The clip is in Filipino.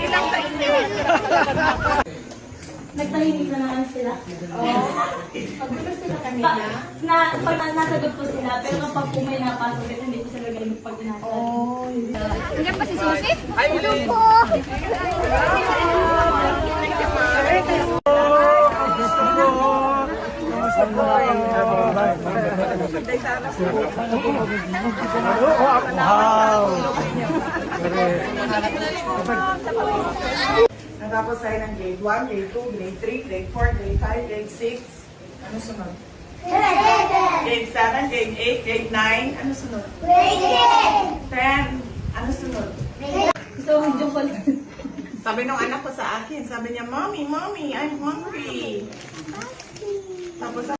Ilang sa inyo. Nagtahimik na naman sila. Pagbulo sila kanina. Pag nasagot po sila, pero kapag po may napasok, hindi po sila galing pag inaasal. Hindi pa si Susi? Hello po. Natapos tayo ng grade 1, grade 2, grade 3, grade 4, grade 5, grade 6. Ano sunod? Grade 7, grade 8, grade 9. Ano sunod? Grade 10. Ano sunod? So, medyo pala. Sabi ng anak ko sa akin, sabi niya, Mommy, Mommy, I'm hungry. Tapos